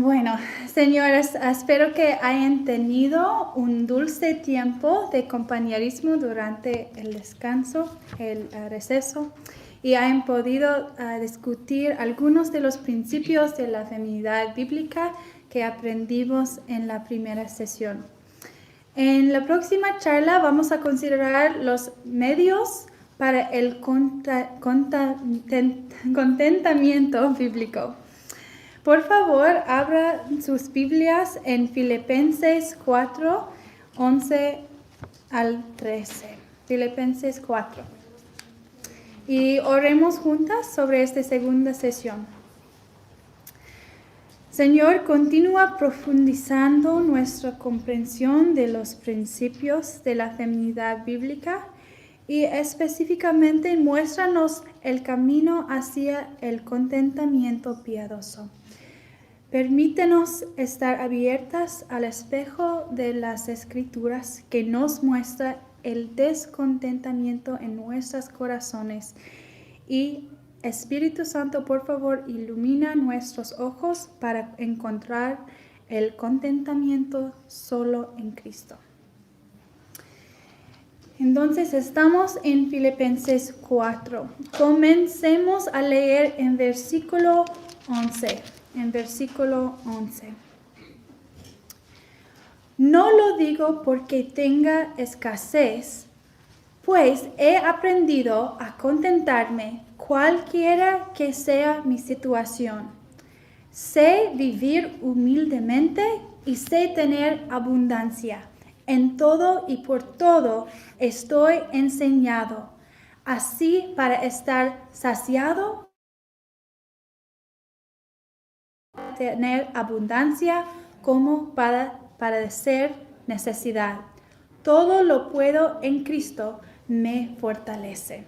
Bueno, señores, espero que hayan tenido un dulce tiempo de compañerismo durante el descanso, el receso, y hayan podido discutir algunos de los principios de la feminidad bíblica que aprendimos en la primera sesión. En la próxima charla vamos a considerar los medios para el contentamiento bíblico. Por favor, abran sus Biblias en Filipenses 4, 11 al 13. Filipenses 4. Y oremos juntas sobre esta segunda sesión. Señor, continúa profundizando nuestra comprensión de los principios de la feminidad bíblica y específicamente muéstranos el camino hacia el contentamiento piadoso. Permítenos estar abiertas al espejo de las Escrituras que nos muestra el descontentamiento en nuestros corazones. Y Espíritu Santo, por favor, ilumina nuestros ojos para encontrar el contentamiento solo en Cristo. Entonces estamos en Filipenses 4. Comencemos a leer en versículo 11. En versículo 11. No lo digo porque tenga escasez, pues he aprendido a contentarme cualquiera que sea mi situación. Sé vivir humildemente y sé tener abundancia. En todo y por todo estoy enseñado, así para estar saciado, tener abundancia como para padecer necesidad. Todo lo puedo en Cristo, me fortalece.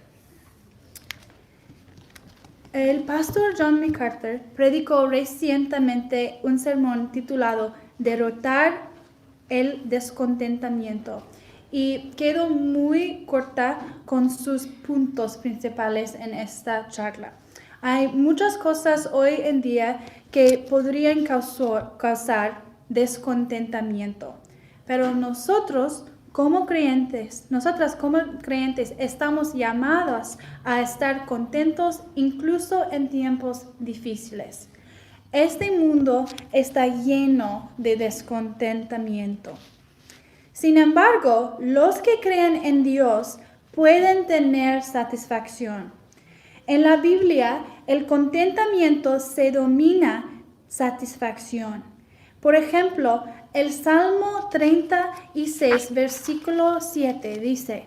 El pastor John MacArthur predicó recientemente un sermón titulado Derrotar el descontentamiento y quedó muy corta con sus puntos principales en esta charla. Hay muchas cosas hoy en día que podrían causar descontentamiento, pero nosotras como creyentes estamos llamados a estar contentos incluso en tiempos difíciles. Este mundo está lleno de descontentamiento. Sin embargo, los que creen en Dios pueden tener satisfacción. En la Biblia, el contentamiento se denomina satisfacción. Por ejemplo, el Salmo 36, versículo 7 dice: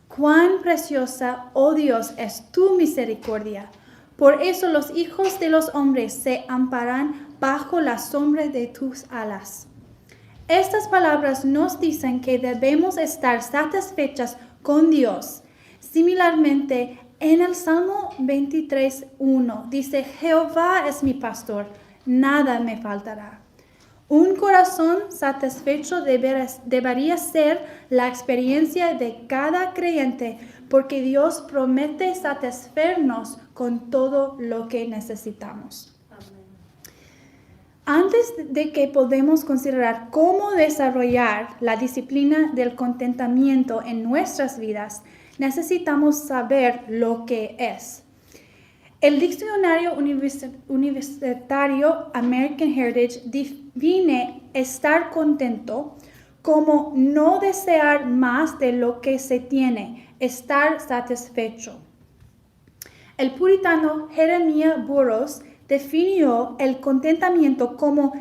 «Cuán preciosa, oh Dios, es tu misericordia. Por eso los hijos de los hombres se amparan bajo la sombra de tus alas». Estas palabras nos dicen que debemos estar satisfechas con Dios. Similarmente, en el Salmo 23:1 dice: «Jehová es mi pastor, nada me faltará». Un corazón satisfecho debería ser la experiencia de cada creyente, porque Dios promete satisfacernos con todo lo que necesitamos. Antes de que podamos considerar cómo desarrollar la disciplina del contentamiento en nuestras vidas, necesitamos saber lo que es. El diccionario universitario American Heritage define estar contento como no desear más de lo que se tiene, estar satisfecho. El puritano Jeremiah Burroughs definió el contentamiento como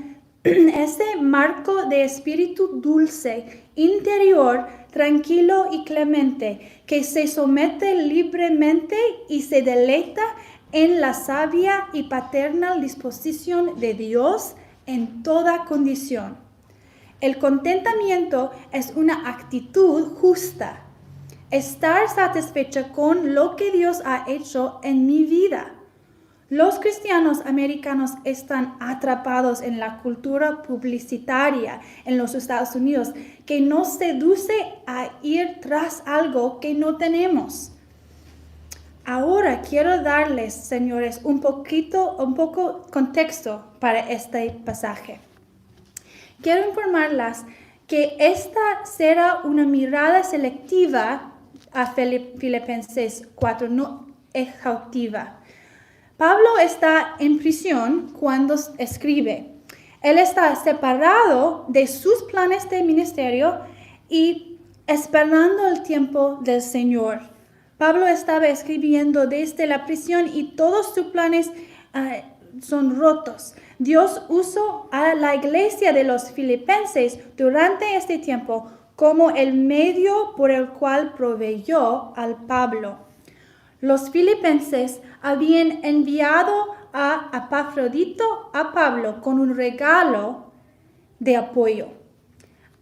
ese marco de espíritu dulce, interior, tranquilo y clemente, que se somete libremente y se deleita en la sabia y paternal disposición de Dios en toda condición. El contentamiento es una actitud justa, estar satisfecha con lo que Dios ha hecho en mi vida. Los cristianos americanos están atrapados en la cultura publicitaria en los Estados Unidos que nos seduce a ir tras algo que no tenemos. Ahora quiero darles, señores, un poco contexto para este pasaje. Quiero informarlas que esta será una mirada selectiva a Filipenses 4, no exhaustiva. Pablo está en prisión cuando escribe. Él está separado de sus planes de ministerio y esperando el tiempo del Señor. Pablo estaba escribiendo desde la prisión y todos sus planes son rotos. Dios usó a la iglesia de los filipenses durante este tiempo como el medio por el cual proveyó al Pablo. Los filipenses habían enviado a Epafrodito a Pablo con un regalo de apoyo.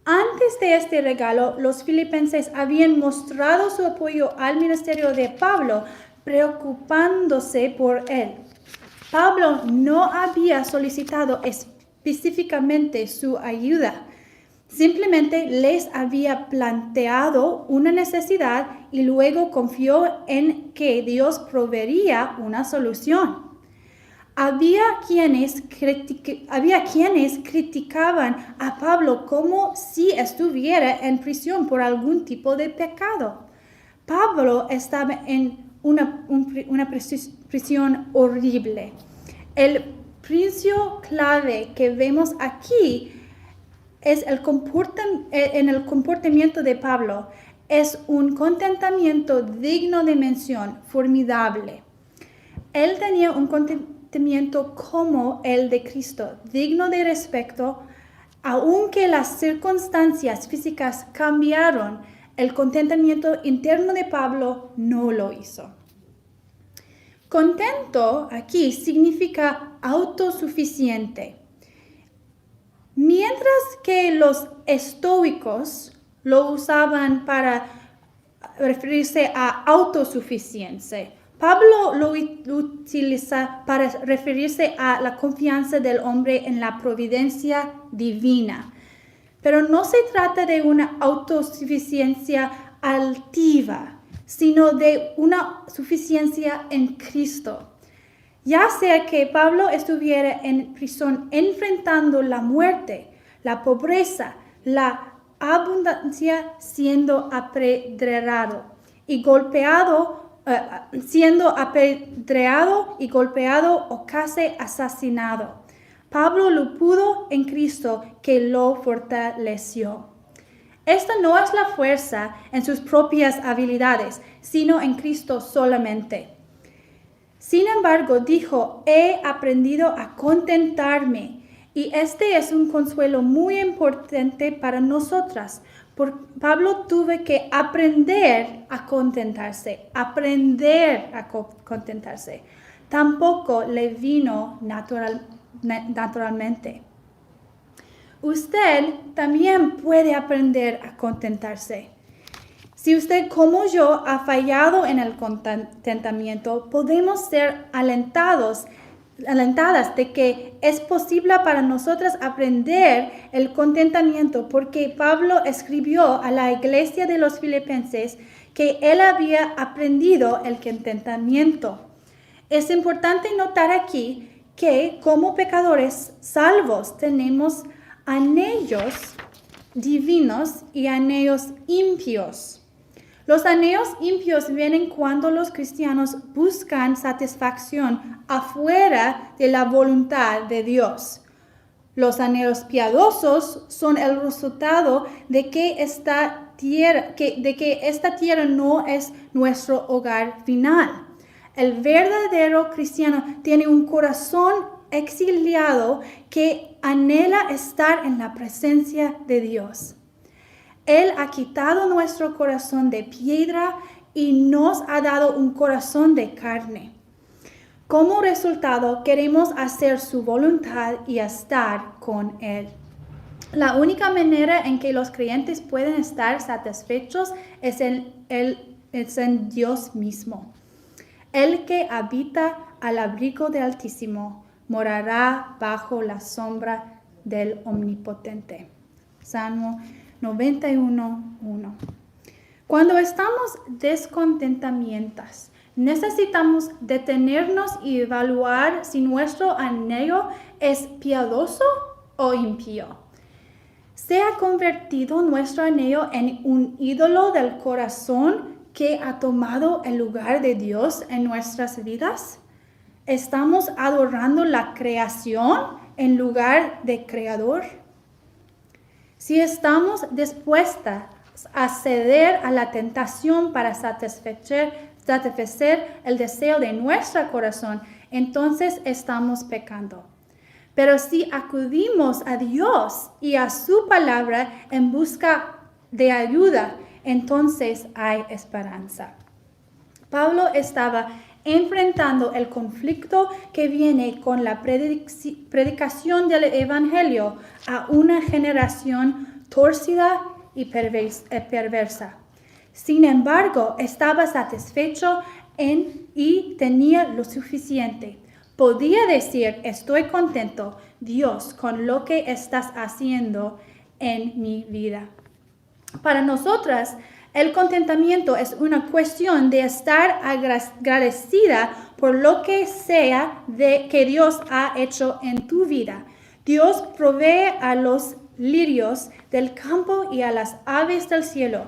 Antes de este regalo, los filipenses habían mostrado su apoyo al ministerio de Pablo, preocupándose por él. Pablo no había solicitado específicamente su ayuda. Simplemente les había planteado una necesidad y luego confió en que Dios proveería una solución. Había quienes criticaban a Pablo como si estuviera en prisión por algún tipo de pecado. Pablo estaba en una prisión horrible. El principio clave que vemos aquí es en el comportamiento de Pablo. Es un contentamiento digno de mención, formidable. Él tenía un contentamiento como el de Cristo, digno de respeto, aunque las circunstancias físicas cambiaron, el contentamiento interno de Pablo no lo hizo. Contento aquí significa autosuficiente. Mientras que los estoicos lo usaban para referirse a autosuficiencia, Pablo lo utiliza para referirse a la confianza del hombre en la providencia divina. Pero no se trata de una autosuficiencia altiva, sino de una suficiencia en Cristo. Ya sea que Pablo estuviera en prisión enfrentando la muerte, la pobreza, la abundancia, siendo apedreado y golpeado o casi asesinado. Pablo lo pudo en Cristo que lo fortaleció. Esta no es la fuerza en sus propias habilidades, sino en Cristo solamente. Sin embargo, dijo, he aprendido a contentarme. Y este es un consuelo muy importante para nosotras. Pablo tuvo que aprender a contentarse. Tampoco le vino naturalmente. Usted también puede aprender a contentarse. Si usted, como yo, ha fallado en el contentamiento, podemos ser alentadas de que es posible para nosotras aprender el contentamiento, porque Pablo escribió a la iglesia de los filipenses que él había aprendido el contentamiento. Es importante notar aquí que como pecadores salvos tenemos anhelos divinos y anhelos impios. Los anhelos impios vienen cuando los cristianos buscan satisfacción afuera de la voluntad de Dios. Los anhelos piadosos son el resultado de que esta tierra no es nuestro hogar final. El verdadero cristiano tiene un corazón exiliado que anhela estar en la presencia de Dios. Él ha quitado nuestro corazón de piedra y nos ha dado un corazón de carne. Como resultado, queremos hacer su voluntad y estar con Él. La única manera en que los creyentes pueden estar satisfechos es en Dios mismo. El que habita al abrigo del Altísimo morará bajo la sombra del Omnipotente. Salmo 91:1. Cuando estamos descontentamientos, necesitamos detenernos y evaluar si nuestro anhelo es piadoso o impío. ¿Se ha convertido nuestro anhelo en un ídolo del corazón que ha tomado el lugar de Dios en nuestras vidas? ¿Estamos adorando la creación en lugar de Creador? Si estamos dispuestas a ceder a la tentación para satisfacer el deseo de nuestro corazón, entonces estamos pecando. Pero si acudimos a Dios y a su palabra en busca de ayuda, entonces hay esperanza. Pablo estaba enfrentando el conflicto que viene con la predicación del Evangelio a una generación torcida y perversa. Sin embargo, estaba satisfecho y tenía lo suficiente. Podía decir, estoy contento, Dios, con lo que estás haciendo en mi vida. Para nosotras, el contentamiento es una cuestión de estar agradecida por lo que sea que Dios ha hecho en tu vida. Dios provee a los lirios del campo y a las aves del cielo.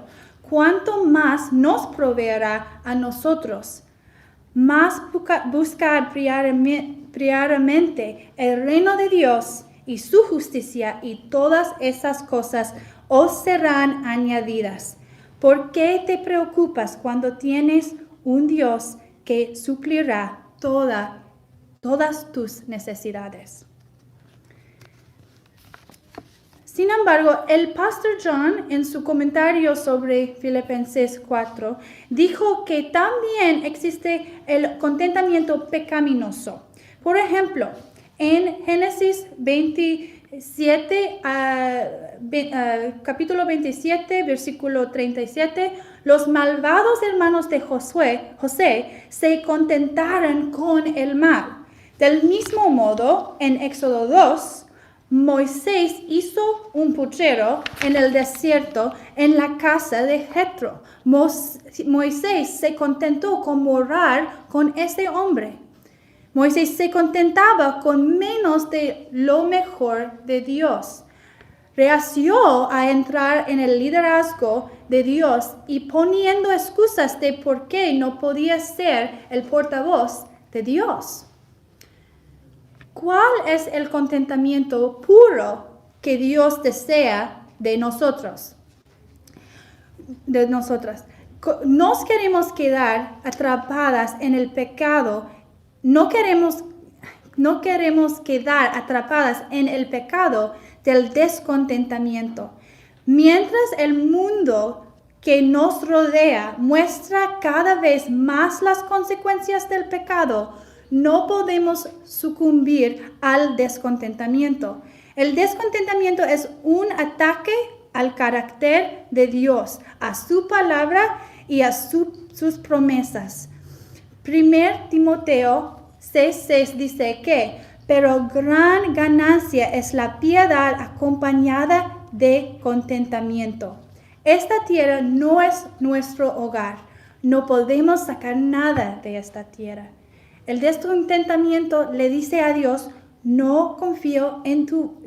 ¿Cuánto más nos proveerá a nosotros? Más buscar primeramente el reino de Dios y su justicia, y todas esas cosas os serán añadidas. ¿Por qué te preocupas cuando tienes un Dios que suplirá todas tus necesidades? Sin embargo, el pastor John, en su comentario sobre Filipenses 4, dijo que también existe el contentamiento pecaminoso. Por ejemplo, en Génesis 27, capítulo 27, versículo 37, los malvados hermanos de José se contentaron con el mal. Del mismo modo, en Éxodo 2, Moisés hizo un puchero en el desierto en la casa de Jetro. Moisés se contentó con morar con ese hombre. Moisés se contentaba con menos de lo mejor de Dios. Reació a entrar en el liderazgo de Dios y poniendo excusas de por qué no podía ser el portavoz de Dios. ¿Cuál es el contentamiento puro que Dios desea de nosotros? De nosotras. Nos queremos quedar atrapadas en el pecado. No queremos quedar atrapadas en el pecado del descontentamiento. Mientras el mundo que nos rodea muestra cada vez más las consecuencias del pecado, no podemos sucumbir al descontentamiento. El descontentamiento es un ataque al carácter de Dios, a su palabra y a sus promesas. 1 Timoteo 6:6 dice que, pero gran ganancia es la piedad acompañada de contentamiento. Esta tierra no es nuestro hogar. No podemos sacar nada de esta tierra. El descontentamiento le dice a Dios, no confío en tu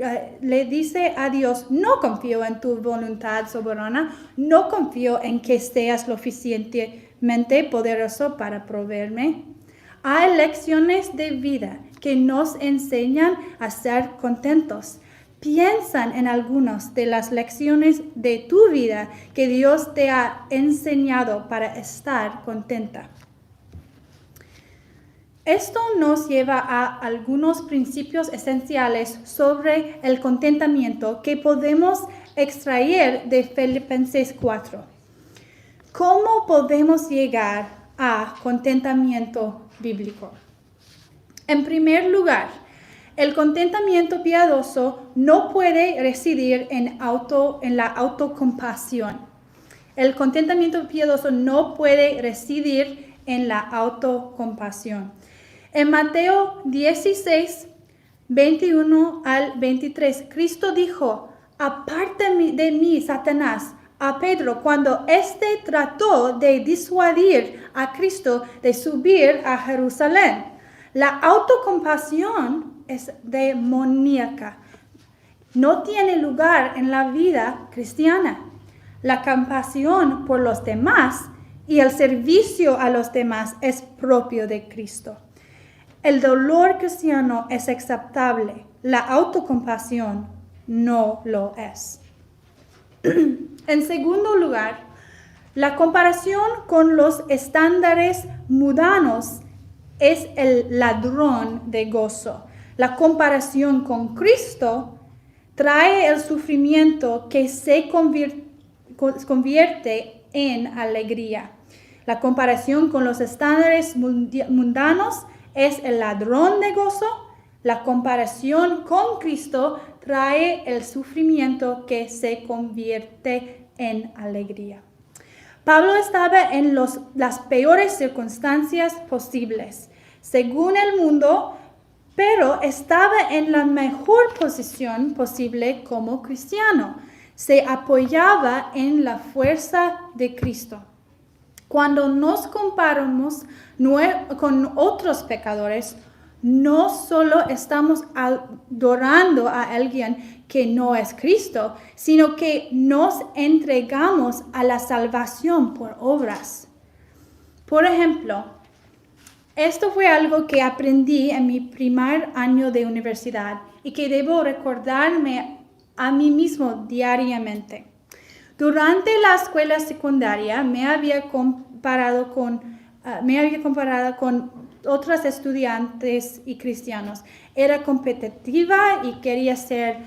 voluntad soberana, no confío en que seas lo suficientemente poderoso para proveerme. Hay lecciones de vida que nos enseñan a ser contentos. Piensan en algunas de las lecciones de tu vida que Dios te ha enseñado para estar contenta. Esto nos lleva a algunos principios esenciales sobre el contentamiento que podemos extraer de Filipenses 4. ¿Cómo podemos llegar a contentamiento bíblico? En primer lugar, el contentamiento piadoso no puede residir en la autocompasión. El contentamiento piadoso no puede residir en la autocompasión. En Mateo 16, 21 al 23, Cristo dijo, aparte de mí, Satanás, a Pedro cuando éste trató de disuadir a Cristo de subir a Jerusalén. La autocompasión es demoníaca. No tiene lugar en la vida cristiana. La compasión por los demás y el servicio a los demás es propio de Cristo. El dolor cristiano es aceptable. La autocompasión no lo es. En segundo lugar, la comparación con los estándares mundanos es el ladrón de gozo. La comparación con Cristo trae el sufrimiento que se convierte en alegría. La comparación con los estándares mundanos es el ladrón de gozo. La comparación con Cristo trae el sufrimiento que se convierte en alegría. Pablo estaba en las peores circunstancias posibles, según el mundo, pero estaba en la mejor posición posible como cristiano. Se apoyaba en la fuerza de Cristo. Cuando nos comparamos con otros pecadores, no solo estamos adorando a alguien que no es Cristo, sino que nos entregamos a la salvación por obras. Por ejemplo, esto fue algo que aprendí en mi primer año de universidad y que debo recordarme a mí mismo diariamente. Durante la escuela secundaria me había comparado con otros estudiantes y cristianos. Era competitiva y quería ser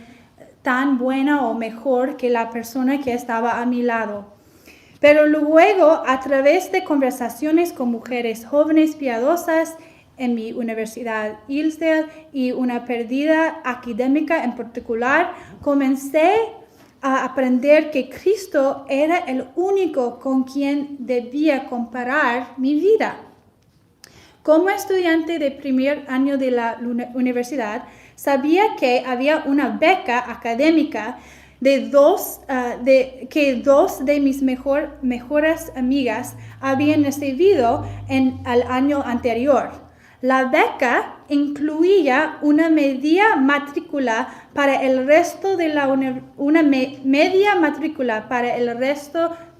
tan buena o mejor que la persona que estaba a mi lado. Pero luego, a través de conversaciones con mujeres jóvenes piadosas en mi universidad Hillsdale y una pérdida académica en particular, comencé a aprender que Cristo era el único con quien debía comparar mi vida. Como estudiante de primer año de la universidad, sabía que había una beca académica que dos de mis mejores amigas habían recibido en el año anterior. La beca incluía una media matrícula para el resto de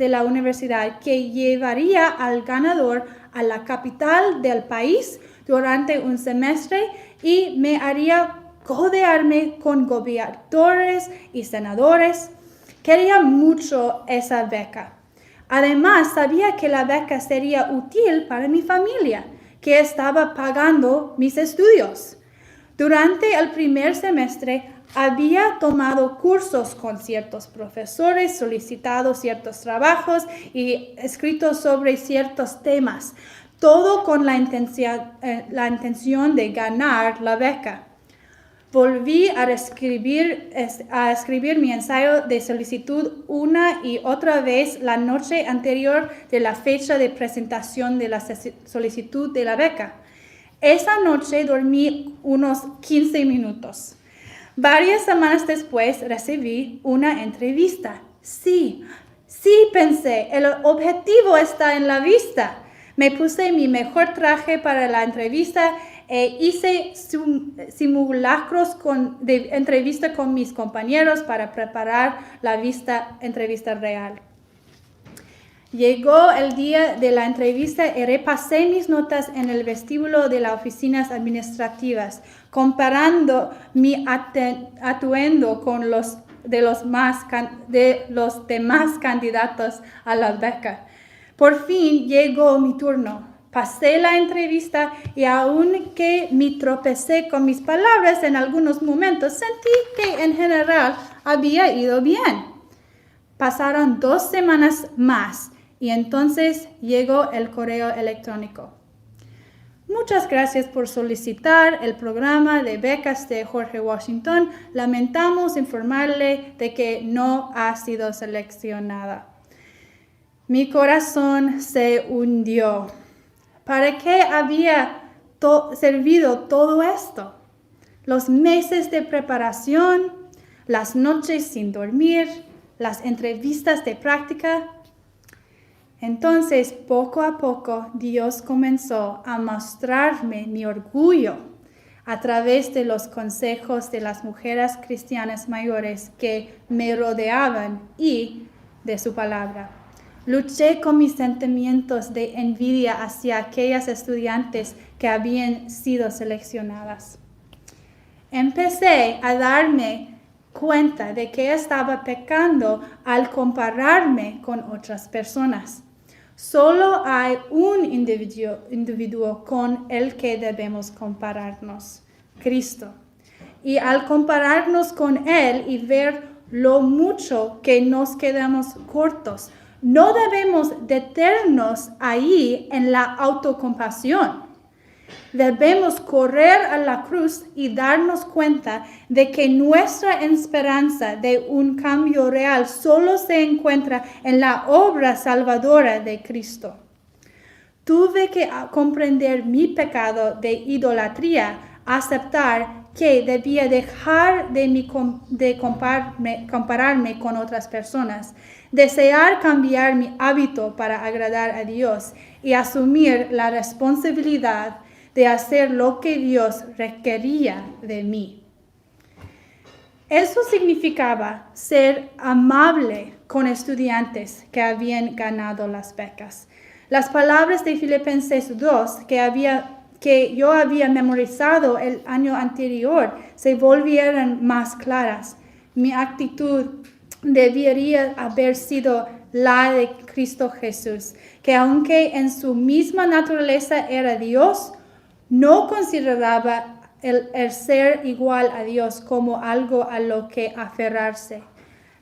la universidad que llevaría al ganador a la capital del país durante un semestre y me haría codearme con gobernadores y senadores. Quería mucho esa beca. Además, sabía que la beca sería útil para mi familia, que estaba pagando mis estudios. Durante el primer semestre, había tomado cursos con ciertos profesores, solicitado ciertos trabajos y escrito sobre ciertos temas, todo con la intención de ganar la beca. Volví a escribir mi ensayo de solicitud una y otra vez la noche anterior de la fecha de presentación de la solicitud de la beca. Esa noche dormí unos 15 minutos. Varias semanas después recibí una entrevista. Sí, pensé, el objetivo está en la vista. Me puse mi mejor traje para la entrevista e hice simulacros de entrevista con mis compañeros para preparar la entrevista real. Llegó el día de la entrevista y repasé mis notas en el vestíbulo de las oficinas administrativas, comparando mi atuendo con los demás candidatos a la beca. Por fin llegó mi turno. Pasé la entrevista y aunque me tropecé con mis palabras en algunos momentos, sentí que en general había ido bien. Pasaron 2 semanas más y entonces llegó el correo electrónico. Muchas gracias por solicitar el programa de becas de Jorge Washington. Lamentamos informarle de que no ha sido seleccionada. Mi corazón se hundió. ¿Para qué había servido todo esto? Los meses de preparación, las noches sin dormir, las entrevistas de práctica. Entonces, poco a poco, Dios comenzó a mostrarme mi orgullo a través de los consejos de las mujeres cristianas mayores que me rodeaban y de su palabra. Luché con mis sentimientos de envidia hacia aquellas estudiantes que habían sido seleccionadas. Empecé a darme cuenta de que estaba pecando al compararme con otras personas. Solo hay un individuo con el que debemos compararnos, Cristo. Y al compararnos con Él y ver lo mucho que nos quedamos cortos, no debemos detenernos ahí en la autocompasión. Debemos correr a la cruz y darnos cuenta de que nuestra esperanza de un cambio real solo se encuentra en la obra salvadora de Cristo. Tuve que comprender mi pecado de idolatría, aceptar que debía dejar de compararme con otras personas, desear cambiar mi hábito para agradar a Dios y asumir la responsabilidad de hacer lo que Dios requería de mí. Eso significaba ser amable con estudiantes que habían ganado las becas. Las palabras de Filipenses 2 que yo había memorizado el año anterior se volvieron más claras. Mi actitud debería haber sido la de Cristo Jesús, que aunque en su misma naturaleza era Dios, no consideraba el ser igual a Dios como algo a lo que aferrarse.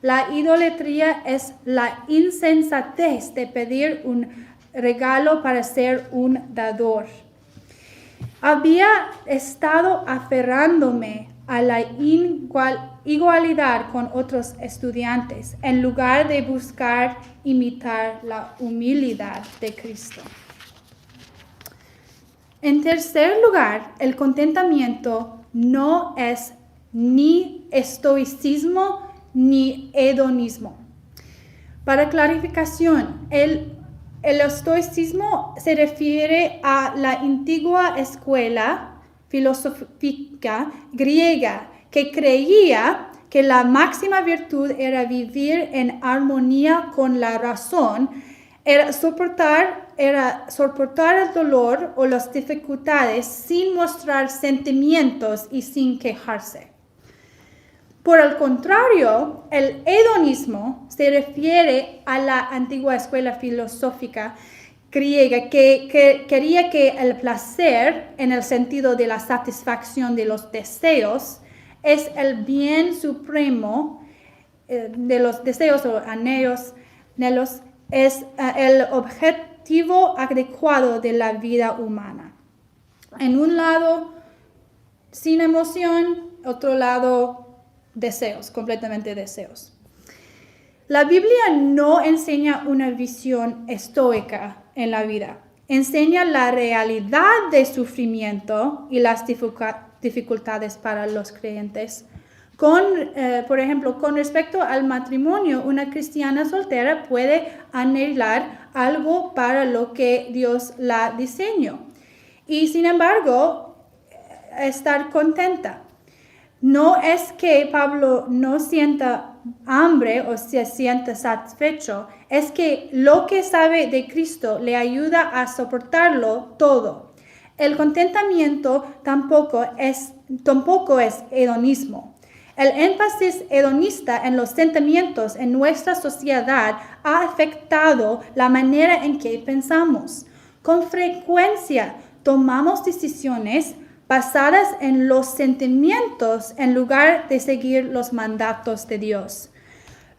La idolatría es la insensatez de pedir un regalo para ser un dador. Había estado aferrándome a la igualdad con otros estudiantes en lugar de buscar imitar la humildad de Cristo. En tercer lugar, el contentamiento no es ni estoicismo ni hedonismo. Para clarificación, el estoicismo se refiere a la antigua escuela filosófica griega que creía que la máxima virtud era vivir en armonía con la razón, era soportar el dolor o las dificultades sin mostrar sentimientos y sin quejarse. Por el contrario, el hedonismo se refiere a la antigua escuela filosófica griega que quería que el placer, en el sentido de la satisfacción de los deseos, es el bien supremo de los deseos o anhelos, es el objetivo adecuado de la vida humana. En un lado, sin emoción, otro lado, deseos, completamente deseos. La Biblia no enseña una visión estoica en la vida. Enseña la realidad del sufrimiento y las dificultades para los creyentes. Por ejemplo, con respecto al matrimonio, una cristiana soltera puede anhelar algo para lo que Dios la diseñó. Y sin embargo, estar contenta. No es que Pablo no sienta hambre o se sienta satisfecho, es que lo que sabe de Cristo le ayuda a soportarlo todo. El contentamiento tampoco es hedonismo. El énfasis hedonista en los sentimientos en nuestra sociedad ha afectado la manera en que pensamos. Con frecuencia tomamos decisiones basadas en los sentimientos en lugar de seguir los mandatos de Dios.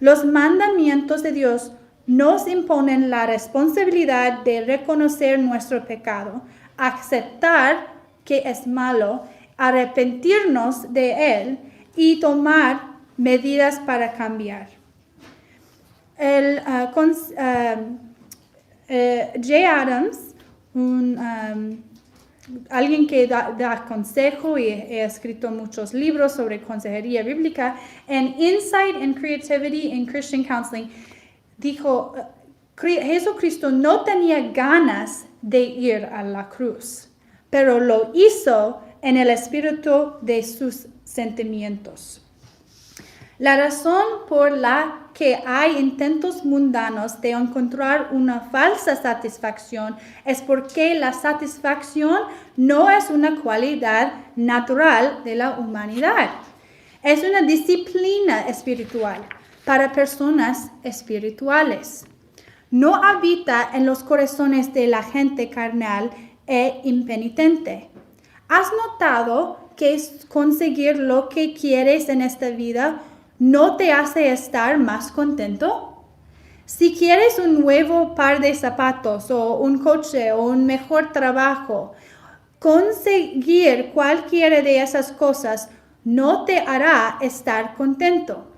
Los mandamientos de Dios nos imponen la responsabilidad de reconocer nuestro pecado, aceptar que es malo, arrepentirnos de él y tomar medidas para cambiar. Jay Adams, un alguien que da consejo y he escrito muchos libros sobre consejería bíblica. En Insight and Creativity in Christian Counseling dijo, Jesucristo no tenía ganas de ir a la cruz, pero lo hizo en el espíritu de sus sentimientos. La razón por la que hay intentos mundanos de encontrar una falsa satisfacción es porque la satisfacción no es una cualidad natural de la humanidad. Es una disciplina espiritual para personas espirituales. No habita en los corazones de la gente carnal e impenitente. ¿Has notado que conseguir lo que quieres en esta vida no te hace estar más contento? Si quieres un nuevo par de zapatos o un coche o un mejor trabajo, conseguir cualquiera de esas cosas no te hará estar contento.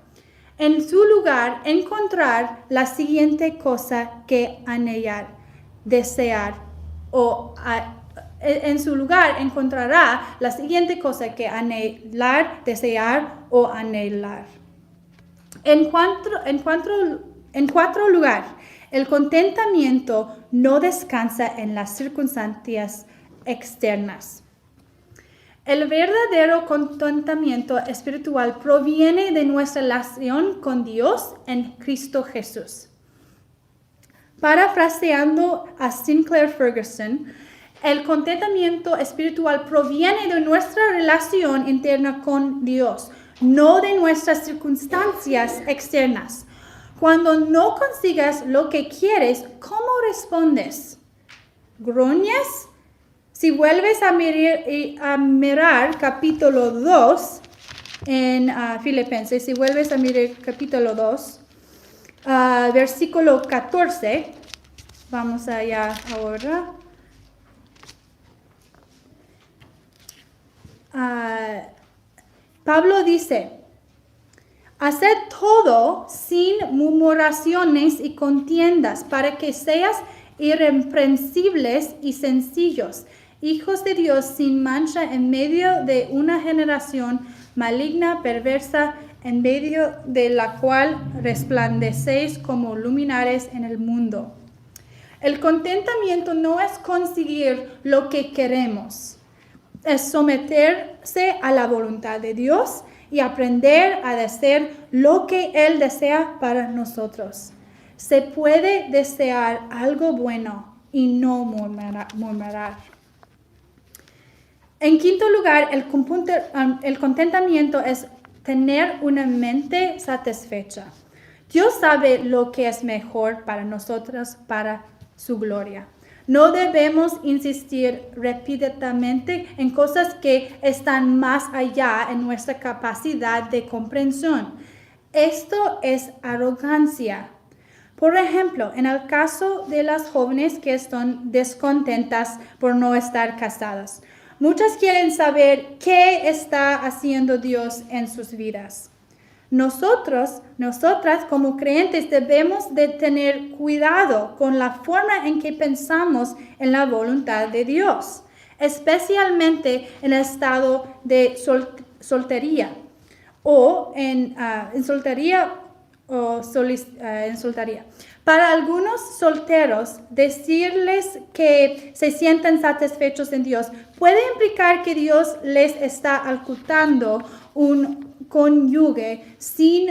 En su lugar, encontrar la siguiente cosa que anhelar, desear en su lugar encontrará la siguiente cosa que anhelar, desear o anhelar. En cuarto lugar, el contentamiento no descansa en las circunstancias externas. El verdadero contentamiento espiritual proviene de nuestra relación con Dios en Cristo Jesús. Parafraseando a Sinclair Ferguson, el contentamiento espiritual proviene de nuestra relación interna con Dios, no de nuestras circunstancias externas. Cuando no consigas lo que quieres, ¿cómo respondes? ¿Gruñes? Si vuelves a mirar capítulo 2 en Filipenses, si vuelves a mirar capítulo 2, versículo 14, vamos allá ahora. Pablo dice, haced todo sin murmuraciones y contiendas, para que seas irreprensibles y sencillos, hijos de Dios sin mancha en medio de una generación maligna, perversa, en medio de la cual resplandecéis como luminares en el mundo. El contentamiento no es conseguir lo que queremos, es someterse a la voluntad de Dios y aprender a hacer lo que Él desea para nosotros. Se puede desear algo bueno y no murmurar. En quinto lugar, el contentamiento es tener una mente satisfecha. Dios sabe lo que es mejor para nosotros, para su gloria. No debemos insistir repetidamente en cosas que están más allá en nuestra capacidad de comprensión. Esto es arrogancia. Por ejemplo, en el caso de las jóvenes que están descontentas por no estar casadas, muchas quieren saber qué está haciendo Dios en sus vidas. Nosotras como creyentes debemos de tener cuidado con la forma en que pensamos en la voluntad de Dios, especialmente en el estado de soltería o en soltería. Para algunos solteros, decirles que se sienten satisfechos en Dios puede implicar que Dios les está ocultando un cónyuge, si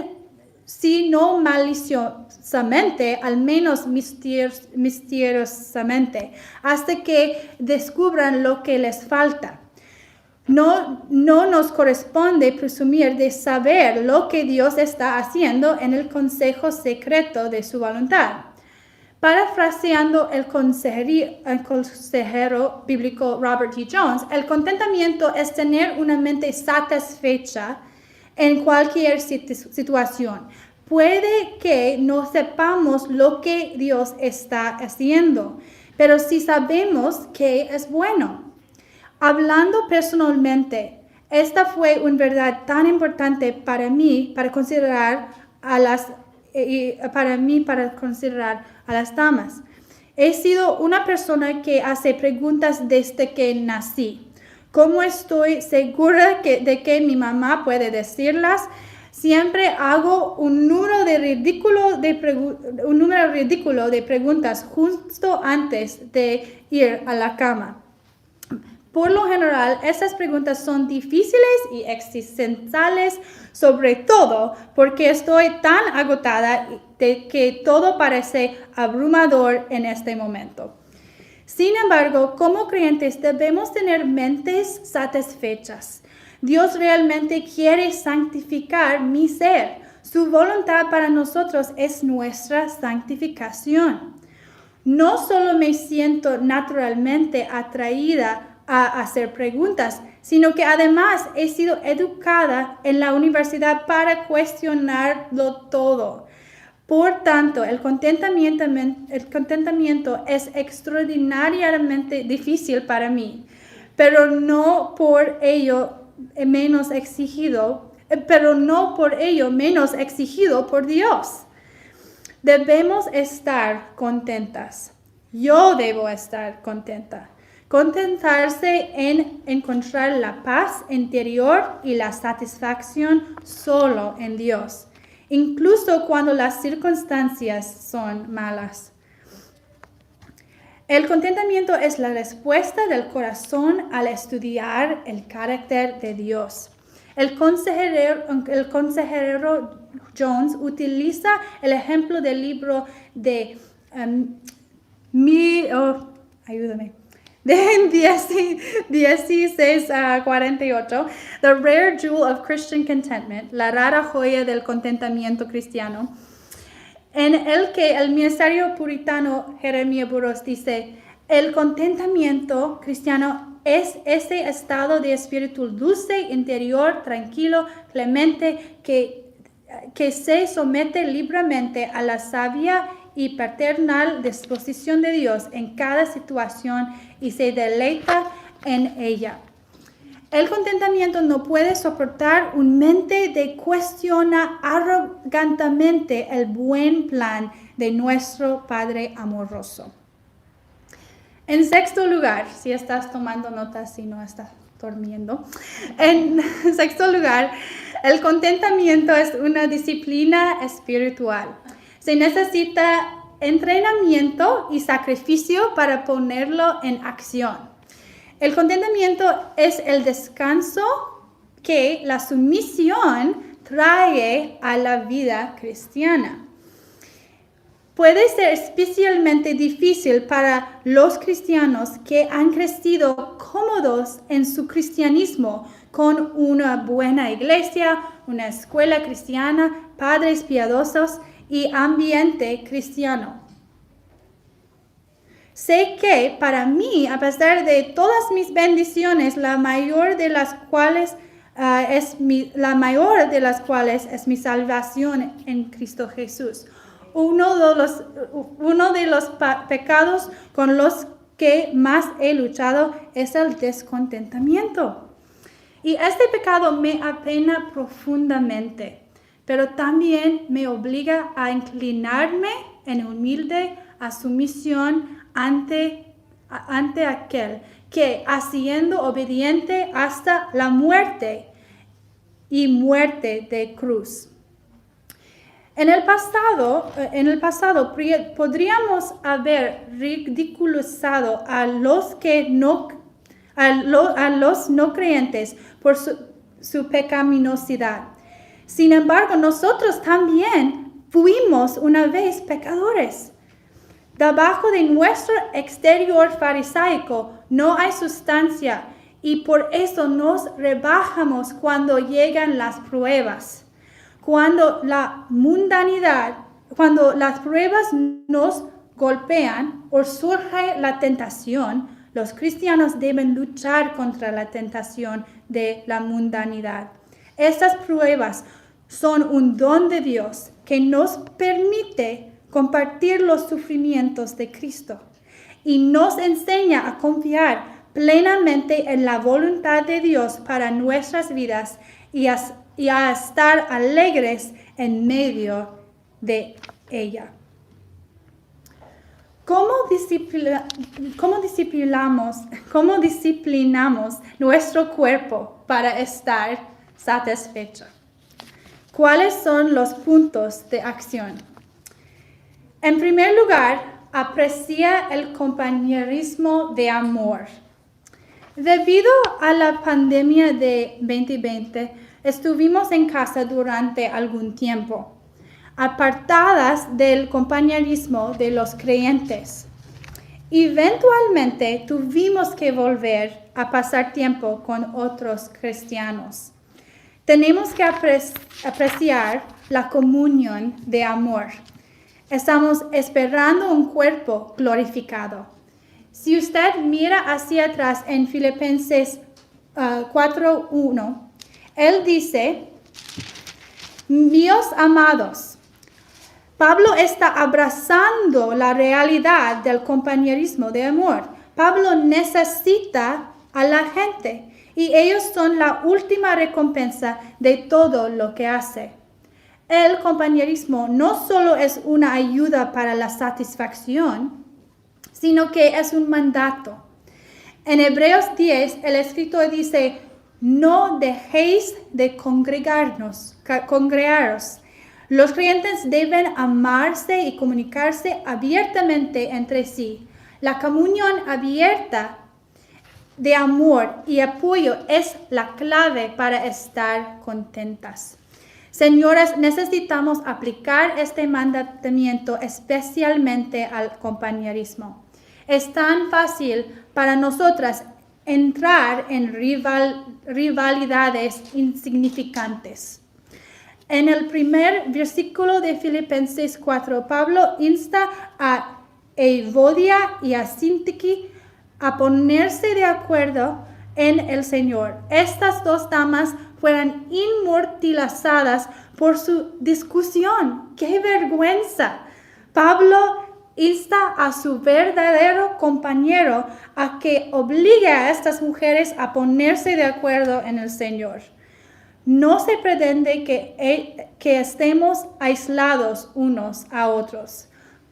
no maliciosamente, al menos misteriosamente, hasta que descubran lo que les falta. No nos corresponde presumir de saber lo que Dios está haciendo en el consejo secreto de su voluntad. Parafraseando el consejero bíblico Robert T. Jones, el contentamiento es tener una mente satisfecha en cualquier situación. Puede que no sepamos lo que Dios está haciendo, pero sí sabemos que es bueno. Hablando personalmente, esta fue una verdad tan importante para mí para considerar a las damas. He sido una persona que hace preguntas desde que nací. ¿Cómo estoy segura de que mi mamá puede decirlas? Siempre hago un número ridículo de preguntas justo antes de ir a la cama. Por lo general, esas preguntas son difíciles y existenciales, sobre todo porque estoy tan agotada de que todo parece abrumador en este momento. Sin embargo, como creyentes debemos tener mentes satisfechas. Dios realmente quiere santificar mi ser. Su voluntad para nosotros es nuestra santificación. No solo me siento naturalmente atraída a hacer preguntas, sino que además he sido educada en la universidad para cuestionarlo todo. Por tanto, el contentamiento es extraordinariamente difícil para mí, pero no por ello menos exigido por Dios. Debemos estar contentas. Yo debo estar contenta. Contentarse en encontrar la paz interior y la satisfacción solo en Dios, incluso cuando las circunstancias son malas. El contentamiento es la respuesta del corazón al estudiar el carácter de Dios. El consejero Jones utiliza el ejemplo del libro de de 16 a 48, The Rare Jewel of Christian Contentment, la rara joya del contentamiento cristiano, en el que el ministerio puritano Jeremías Burroughs dice, el contentamiento cristiano es ese estado de espíritu dulce, interior, tranquilo, clemente, que se somete libremente a la sabia y paternal disposición de Dios en cada situación y se deleita en ella. El contentamiento no puede soportar una mente que cuestiona arrogantemente el buen plan de nuestro Padre amoroso. En sexto lugar, si estás tomando notas y no estás durmiendo, en sexto lugar, el contentamiento es una disciplina espiritual. Se necesita entrenamiento y sacrificio para ponerlo en acción. El contentamiento es el descanso que la sumisión trae a la vida cristiana. Puede ser especialmente difícil para los cristianos que han crecido cómodos en su cristianismo con una buena iglesia, una escuela cristiana, padres piadosos y ambiente cristiano. Sé que para mí, a pesar de todas mis bendiciones, la mayor de las cuales es mi salvación en Cristo Jesús. Uno de los pecados con los que más he luchado es el descontentamiento. Y este pecado me apena profundamente, pero también me obliga a inclinarme en humilde sumisión ante aquel que, haciendo obediente hasta la muerte y muerte de cruz. En el pasado podríamos haber ridiculizado a los no creyentes por su pecaminosidad. Sin embargo, nosotros también fuimos una vez pecadores. Debajo de nuestro exterior farisaico no hay sustancia y por eso nos rebajamos cuando llegan las pruebas. Cuando las pruebas nos golpean o surge la tentación, los cristianos deben luchar contra la tentación de la mundanidad. Estas pruebas son un don de Dios que nos permite compartir los sufrimientos de Cristo y nos enseña a confiar plenamente en la voluntad de Dios para nuestras vidas y a estar alegres en medio de ella. ¿Cómo disciplinamos nuestro cuerpo para estar satisfecho? ¿Cuáles son los puntos de acción? En primer lugar, aprecia el compañerismo de amor. Debido a la pandemia de 2020, estuvimos en casa durante algún tiempo, apartadas del compañerismo de los creyentes. Eventualmente tuvimos que volver a pasar tiempo con otros cristianos. Tenemos que apreciar la comunión de amor. Estamos esperando un cuerpo glorificado. Si usted mira hacia atrás en Filipenses 4:1, él dice, míos amados, Pablo está abrazando la realidad del compañerismo de amor. Pablo necesita a la gente y ellos son la última recompensa de todo lo que hace. El compañerismo no solo es una ayuda para la satisfacción, sino que es un mandato. En Hebreos 10, el escritor dice, no dejéis de congregaros. Los creyentes deben amarse y comunicarse abiertamente entre sí. La comunión abierta de amor y apoyo es la clave para estar contentas. Señoras, necesitamos aplicar este mandamiento especialmente al compañerismo. Es tan fácil para nosotras entrar en rivalidades insignificantes. En el primer versículo de Filipenses 4, Pablo insta a Evodia y a Síntique a ponerse de acuerdo en el Señor. Estas dos damas fueron inmortalizadas por su discusión. ¡Qué vergüenza! Pablo insta a su verdadero compañero a que obligue a estas mujeres a ponerse de acuerdo en el Señor. No se pretende que estemos aislados unos a otros.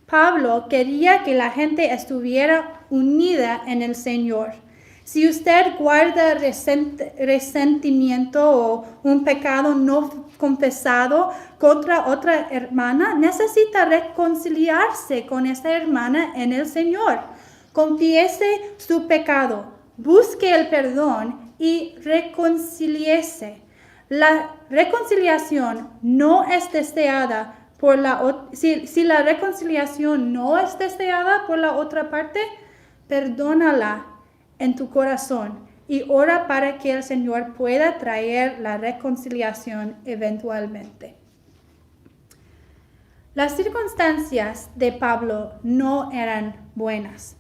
Pablo quería que la gente estuviera unida en el Señor. Si usted guarda resentimiento o un pecado no confesado contra otra hermana, necesita reconciliarse con esa hermana en el Señor. Confiese su pecado, busque el perdón y reconcíliese. La reconciliación no es deseada por si la reconciliación no es deseada por la otra parte, perdónala en tu corazón y ora para que el Señor pueda traer la reconciliación eventualmente. Las circunstancias de Pablo no eran buenas,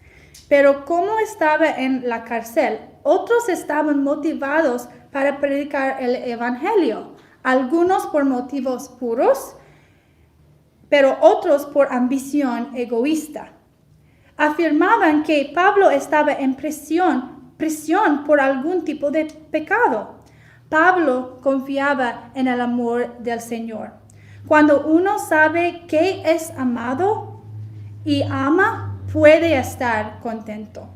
pero como estaba en la cárcel, otros estaban motivados para predicar el evangelio, algunos por motivos puros, pero otros por ambición egoísta. Afirmaban que Pablo estaba en prisión por algún tipo de pecado. Pablo confiaba en el amor del Señor. Cuando uno sabe que es amado y ama, puede estar contento.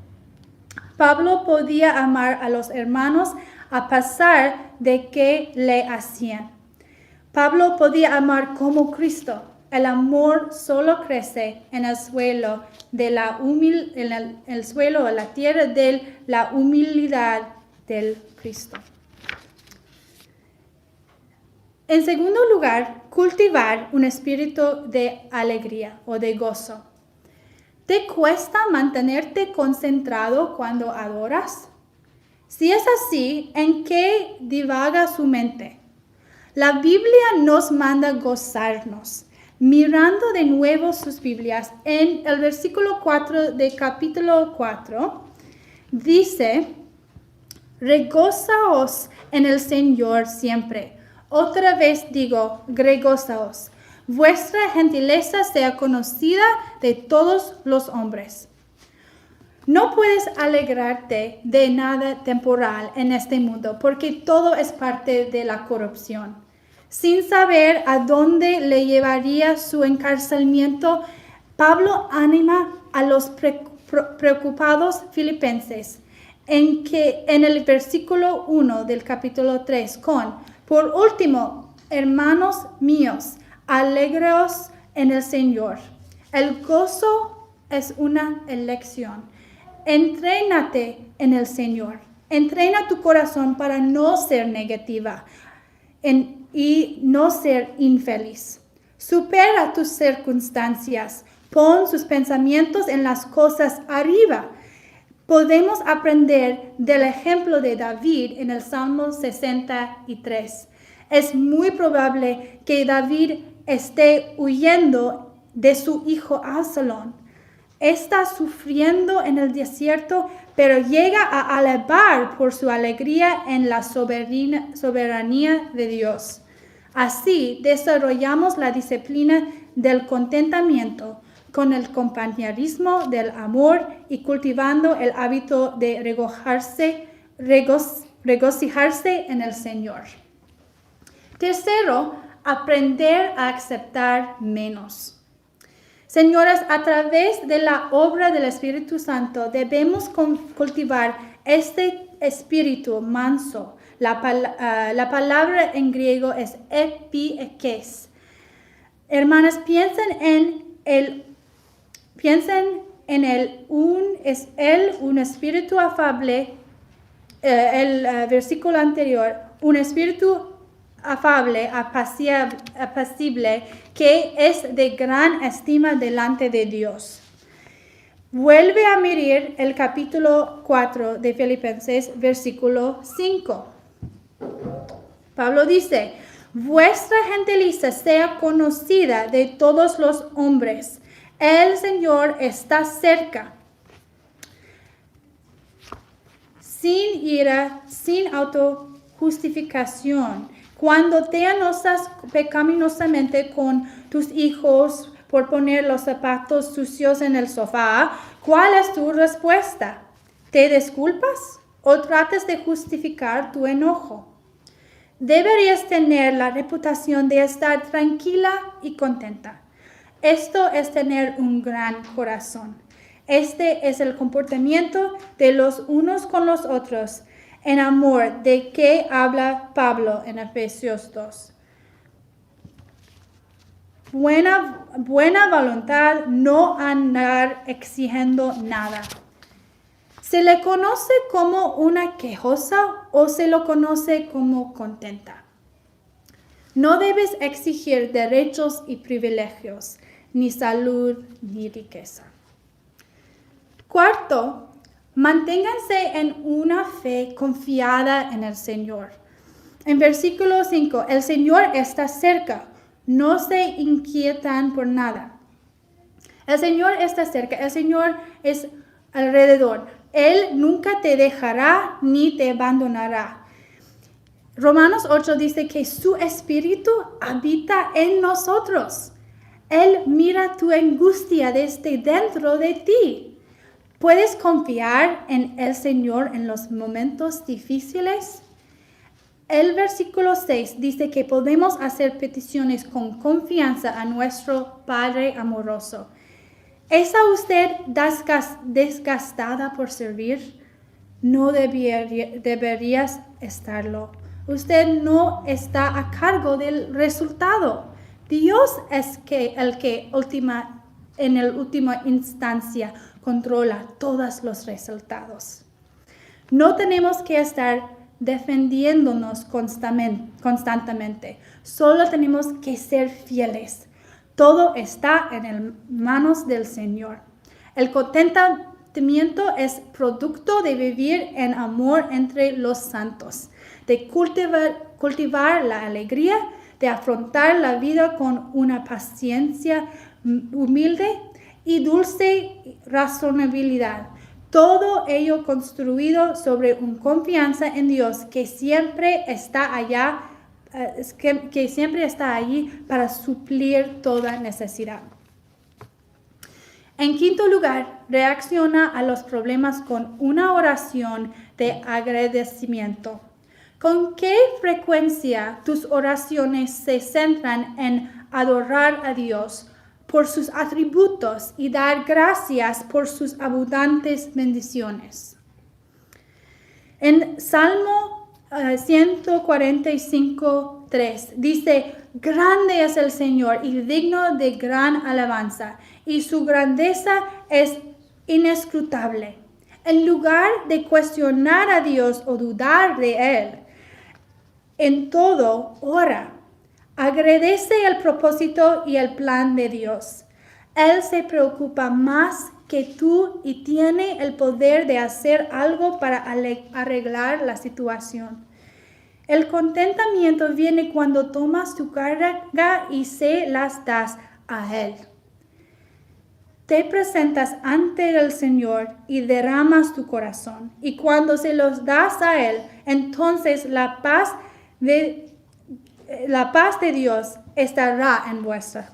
Pablo podía amar a los hermanos a pesar de que le hacían. Pablo podía amar como Cristo. El amor solo crece en el suelo de la tierra de la humildad del Cristo. En segundo lugar, cultivar un espíritu de alegría o de gozo. ¿Te cuesta mantenerte concentrado cuando adoras? Si es así, ¿en qué divaga su mente? La Biblia nos manda gozarnos. Mirando de nuevo sus Biblias, en el versículo 4 de capítulo 4, dice, regózaos en el Señor siempre. Otra vez digo, regózaos. Vuestra gentileza sea conocida de todos los hombres. No puedes alegrarte de nada temporal en este mundo, porque todo es parte de la corrupción. Sin saber a dónde le llevaría su encarcelamiento, Pablo anima a los preocupados filipenses en el versículo 1 del capítulo 3 por último, hermanos míos, alegraos en el Señor. El gozo es una elección. Entrénate en el Señor. Entrena tu corazón para no ser negativa y no ser infeliz. Supera tus circunstancias. Pon sus pensamientos en las cosas arriba. Podemos aprender del ejemplo de David en el Salmo 63. Es muy probable que David esté huyendo de su hijo Absalón. Está sufriendo en el desierto, pero llega a alabar por su alegría en la soberanía de Dios. Así desarrollamos la disciplina del contentamiento con el compañerismo del amor y cultivando el hábito de regocijarse en el Señor. Tercero, aprender a aceptar menos. Señoras, a través de la obra del Espíritu Santo debemos cultivar este espíritu manso. La palabra en griego es epikes. Hermanas, piensen en un espíritu afable, el versículo anterior, un espíritu afable, apacible, que es de gran estima delante de Dios. Vuelve a mirar el capítulo 4 de Filipenses, versículo 5. Pablo dice, vuestra gentileza sea conocida de todos los hombres. El Señor está cerca. Sin ira, sin autojustificación. Cuando te enojas pecaminosamente con tus hijos por poner los zapatos sucios en el sofá, ¿cuál es tu respuesta? ¿Te disculpas o tratas de justificar tu enojo? Deberías tener la reputación de estar tranquila y contenta. Esto es tener un gran corazón. Este es el comportamiento de los unos con los otros en amor de que habla Pablo en Efesios 2. Buena voluntad, no andar exigiendo nada. ¿Se le conoce como una quejosa o se lo conoce como contenta? No debes exigir derechos y privilegios, ni salud, ni riqueza. Cuarto, manténganse en una fe confiada en el Señor. En versículo 5, el Señor está cerca, no se inquietan por nada. El Señor está cerca, el Señor es alrededor. Él nunca te dejará ni te abandonará. Romanos 8 dice que su espíritu habita en nosotros. Él mira tu angustia desde dentro de ti. ¿Puedes confiar en el Señor en los momentos difíciles? El versículo 6 dice que podemos hacer peticiones con confianza a nuestro Padre amoroso. ¿Está usted desgastada por servir? No deberías estarlo. Usted no está a cargo del resultado. Dios es el que en última instancia controla todos los resultados. No tenemos que estar defendiéndonos constantemente. Solo tenemos que ser fieles. Todo está en manos del Señor. El contentamiento es producto de vivir en amor entre los santos, de cultivar la alegría, de afrontar la vida con una paciencia humilde y dulce razonabilidad. Todo ello construido sobre una confianza en Dios que siempre está allí para suplir toda necesidad. En quinto lugar, reacciona a los problemas con una oración de agradecimiento. ¿Con qué frecuencia tus oraciones se centran en adorar a Dios por sus atributos y dar gracias por sus abundantes bendiciones. En Salmo 145:3 dice: grande es el Señor y digno de gran alabanza, y su grandeza es inescrutable. En lugar de cuestionar a Dios o dudar de Él, en todo ora. Agradece el propósito y el plan de Dios. Él se preocupa más que tú y tiene el poder de hacer algo para arreglar la situación. El contentamiento viene cuando tomas tu carga y se las das a Él. Te presentas ante el Señor y derramas tu corazón. Y cuando se los das a Él, entonces la paz de Dios estará en vuestros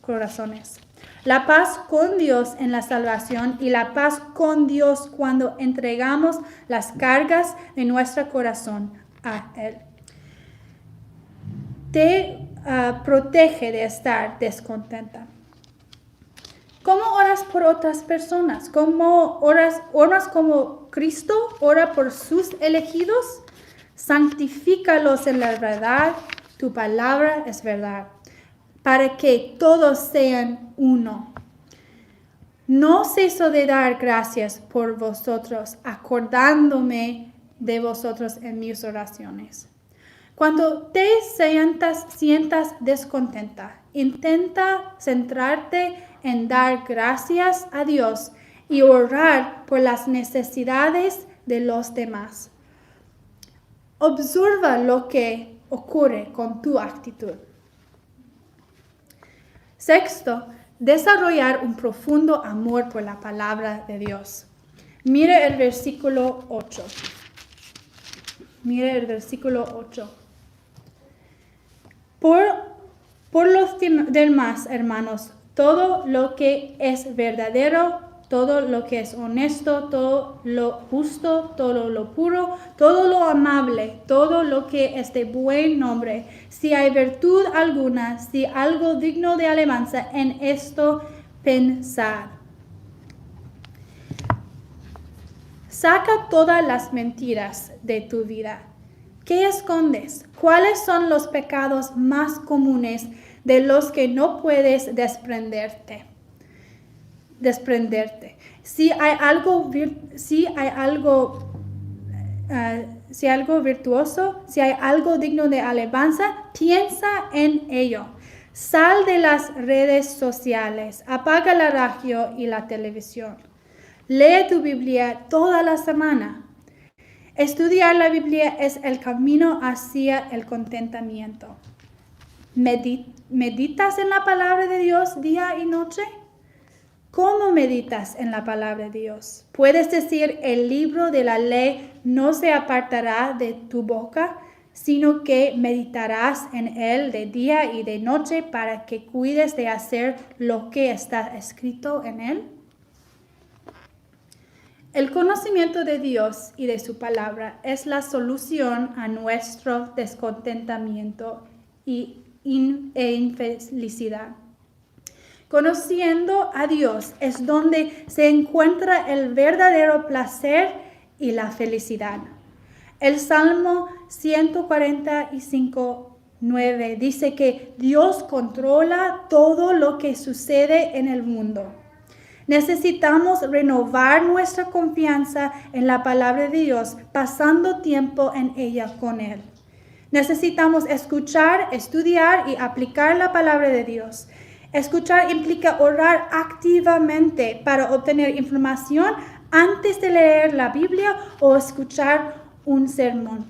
corazones. La paz con Dios en la salvación y la paz con Dios cuando entregamos las cargas de nuestro corazón a Él. Te protege de estar descontenta. ¿Cómo oras por otras personas? ¿Cómo oras como Cristo ora por sus elegidos? Santifícalos en la verdad, tu palabra es verdad, para que todos sean uno. No ceso de dar gracias por vosotros, acordándome de vosotros en mis oraciones. Cuando te sientas descontenta, intenta centrarte en dar gracias a Dios y orar por las necesidades de los demás. Observa lo que ocurre con tu actitud. Sexto, desarrollar un profundo amor por la palabra de Dios. Mire el versículo 8. Mire el versículo 8. Por los demás, hermanos, todo lo que es verdadero, todo lo que es honesto, todo lo justo, todo lo puro, todo lo amable, todo lo que es de buen nombre, si hay virtud alguna, si algo digno de alabanza, en esto pensad. Saca todas las mentiras de tu vida. ¿Qué escondes? ¿Cuáles son los pecados más comunes de los que no puedes desprenderte? Si hay algo virtuoso, si hay algo digno de alabanza, piensa en ello. Sal de las redes sociales, apaga la radio y la televisión. Lee tu Biblia toda la semana. Estudiar la Biblia es el camino hacia el contentamiento. ¿Meditas en la palabra de Dios día y noche? ¿Cómo meditas en la palabra de Dios? Puedes decir: el libro de la ley no se apartará de tu boca, sino que meditarás en él de día y de noche para que cuides de hacer lo que está escrito en él. El conocimiento de Dios y de su palabra es la solución a nuestro descontentamiento e infelicidad. Conociendo a Dios es donde se encuentra el verdadero placer y la felicidad. El Salmo 145:9 dice que Dios controla todo lo que sucede en el mundo. Necesitamos renovar nuestra confianza en la palabra de Dios, pasando tiempo en ella con Él. Necesitamos escuchar, estudiar y aplicar la palabra de Dios. Escuchar implica orar activamente para obtener información antes de leer la Biblia o escuchar un sermón.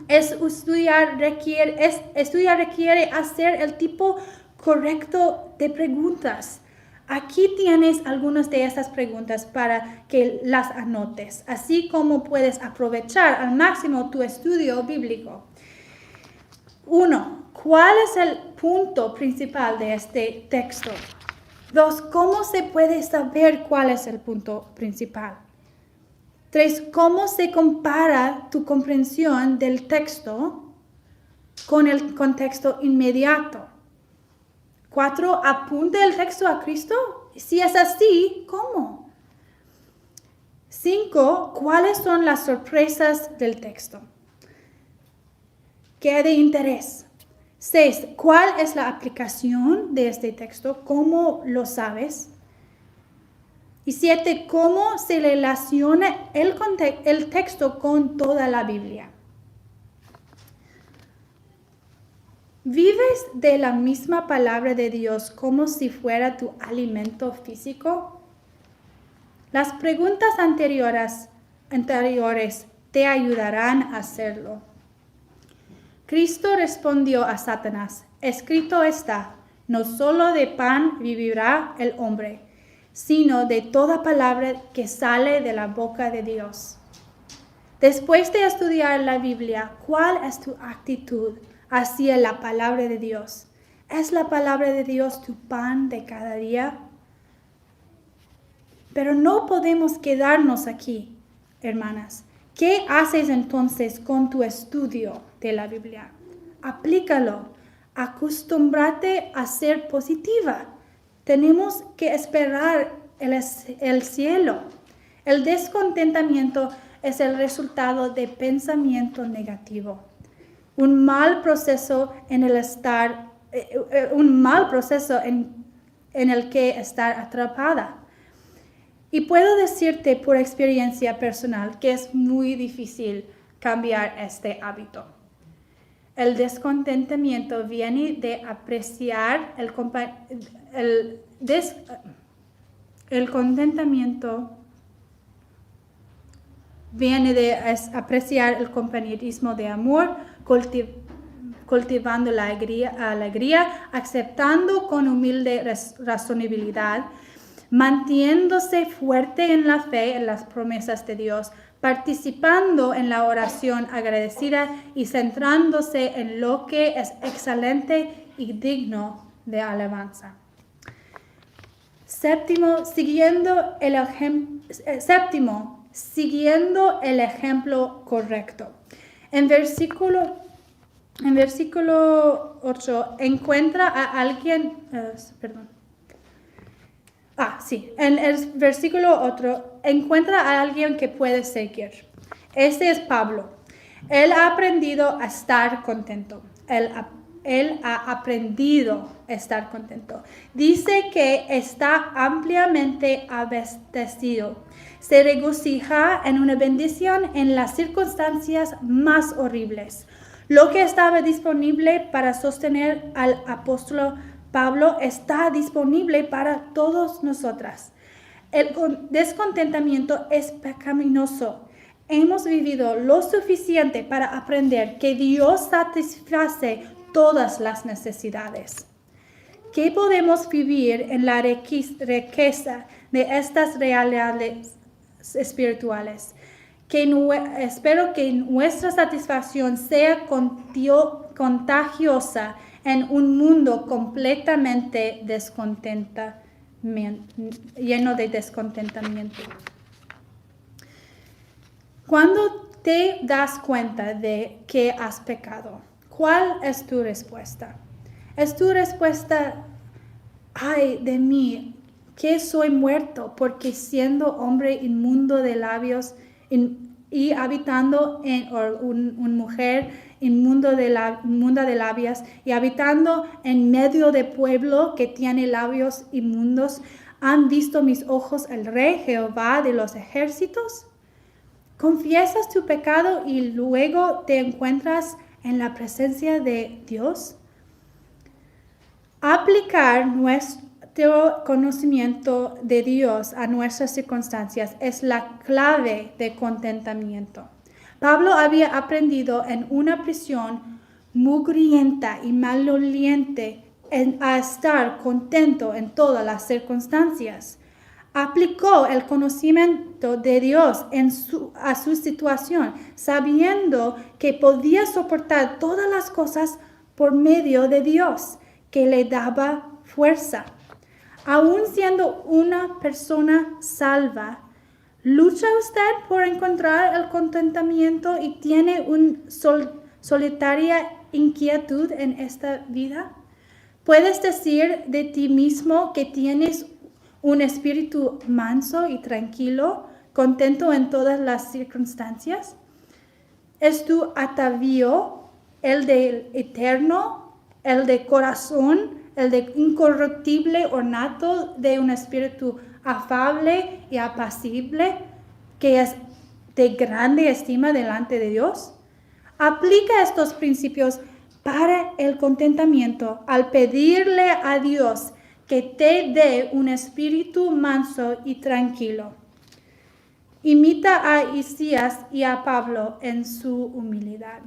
Estudiar requiere hacer el tipo correcto de preguntas. Aquí tienes algunas de esas preguntas para que las anotes, así como puedes aprovechar al máximo tu estudio bíblico. 1. ¿Cuál es el punto principal de este texto? 2. ¿Cómo se puede saber cuál es el punto principal? 3. ¿Cómo se compara tu comprensión del texto con el contexto inmediato? 4. ¿Apunta el texto a Cristo? Si es así, ¿cómo? 5. ¿Cuáles son las sorpresas del texto? ¿Qué de interés? 6. ¿Cuál es la aplicación de este texto? ¿Cómo lo sabes? Y 7. ¿Cómo se relaciona el texto con toda la Biblia? ¿Vives de la misma palabra de Dios como si fuera tu alimento físico? Las preguntas anteriores te ayudarán a hacerlo. Cristo respondió a Satanás: escrito está, no solo de pan vivirá el hombre, sino de toda palabra que sale de la boca de Dios. Después de estudiar la Biblia, ¿cuál es tu actitud hacia la palabra de Dios? ¿Es la palabra de Dios tu pan de cada día? Pero no podemos quedarnos aquí, hermanas. ¿Qué haces entonces con tu estudio de la Biblia? Aplícalo. Acostúmbrate a ser positiva. Tenemos que esperar el cielo. El descontentamiento es el resultado de pensamiento negativo. Un mal proceso en el que estar atrapada. Y puedo decirte por experiencia personal que es muy difícil cambiar este hábito. El descontentamiento viene de apreciar el contentamiento viene de apreciar el compañerismo de amor, cultivando la alegría, aceptando con humilde razonabilidad, manteniéndose fuerte en la fe en las promesas de Dios, participando en la oración agradecida y centrándose en lo que es excelente y digno de alabanza. Séptimo, siguiendo el ejemplo correcto. En versículo 8 encuentra a alguien, en el versículo 8 encuentra a alguien que puede seguir. Este es Pablo. Él ha aprendido a estar contento. Él ha aprendido a estar contento. Dice que está ampliamente abastecido. Se regocija en una bendición en las circunstancias más horribles. Lo que estaba disponible para sostener al apóstol Pablo está disponible para todos nosotras. El descontentamiento es pecaminoso. Hemos vivido lo suficiente para aprender que Dios satisface todas las necesidades. ¿Qué podemos vivir en la riqueza de estas realidades espirituales? Espero que nuestra satisfacción sea contagiosa en un mundo completamente lleno de descontentamiento. Cuando te das cuenta de que has pecado, ¿cuál es tu respuesta? ¿Es tu respuesta: ay de mí, que soy muerto, porque siendo hombre inmundo de labios y habitando una mujer inmunda de labios y habitando en medio de pueblo que tiene labios inmundos, han visto mis ojos el Rey Jehová de los ejércitos? ¿Confiesas tu pecado y luego te encuentras en la presencia de Dios? Aplicar nuestro conocimiento de Dios a nuestras circunstancias es la clave de contentamiento. Pablo había aprendido en una prisión mugrienta y maloliente a estar contento en todas las circunstancias. Aplicó el conocimiento de Dios a su situación, sabiendo que podía soportar todas las cosas por medio de Dios, que le daba fuerza. Aún siendo una persona salva, ¿lucha usted por encontrar el contentamiento y tiene una solitaria inquietud en esta vida? Puedes decir de ti mismo que tienes un espíritu manso y tranquilo, contento en todas las circunstancias. ¿Es tu atavío el del eterno, el de corazón, el de incorruptible ornato de un espíritu afable y apacible, que es de grande estima delante de Dios? Aplica estos principios para el contentamiento al pedirle a Dios que te dé un espíritu manso y tranquilo. Imita a Isaías y a Pablo en su humildad.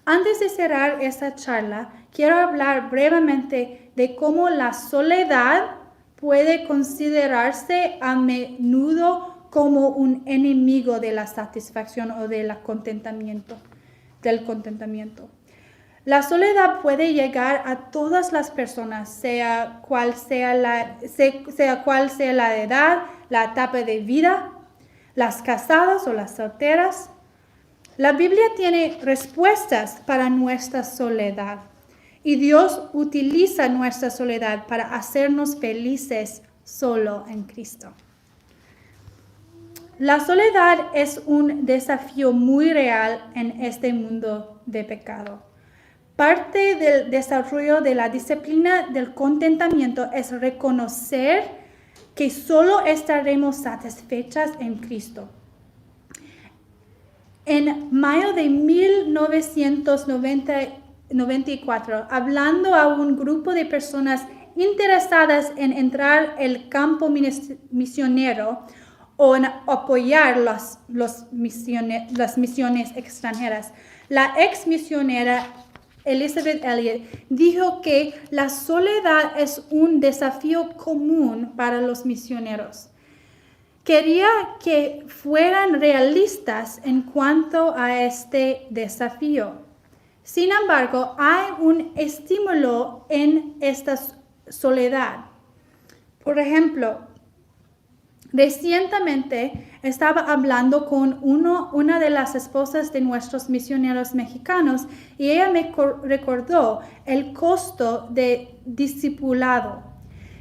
Antes de cerrar esta charla, quiero hablar brevemente de cómo la soledad puede considerarse a menudo como un enemigo de la satisfacción o del contentamiento. La soledad puede llegar a todas las personas, sea cual sea la edad, la etapa de vida, las casadas o las solteras. La Biblia tiene respuestas para nuestra soledad y Dios utiliza nuestra soledad para hacernos felices solo en Cristo. La soledad es un desafío muy real en este mundo de pecado. Parte del desarrollo de la disciplina del contentamiento es reconocer que solo estaremos satisfechas en Cristo. En mayo de 1994, hablando a un grupo de personas interesadas en entrar al campo misionero o en apoyar las misiones extranjeras, la ex misionera Elizabeth Elliot dijo que la soledad es un desafío común para los misioneros. Quería que fueran realistas en cuanto a este desafío. Sin embargo, hay un estímulo en esta soledad. Por ejemplo, recientemente estaba hablando con una de las esposas de nuestros misioneros mexicanos y ella me recordó el costo de discipulado.